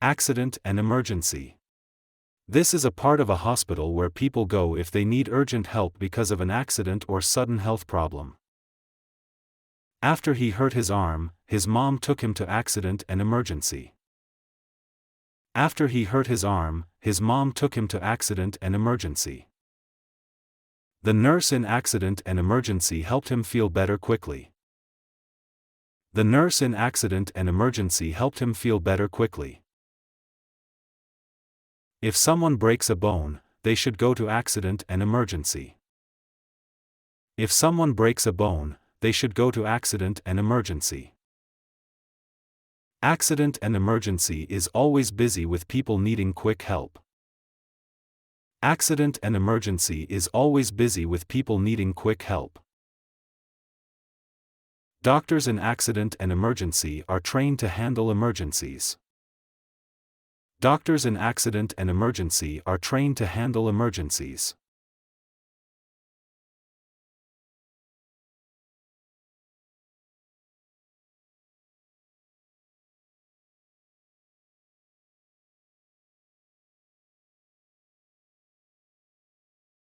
Accident and emergency. This is a part of a hospital where people go if they need urgent help because of an accident or sudden health problem. After he hurt his arm, his mom took him to accident and emergency. After he hurt his arm, his mom took him to accident and emergency. The nurse in accident and emergency helped him feel better quickly. The nurse in accident and emergency helped him feel better quickly. If someone breaks a bone, they should go to accident and emergency. If someone breaks a bone, they should go to accident and emergency. Accident and emergency is always busy with people needing quick help. Accident and emergency is always busy with people needing quick help. Doctors in accident and emergency are trained to handle emergencies. Doctors in accident and emergency are trained to handle emergencies.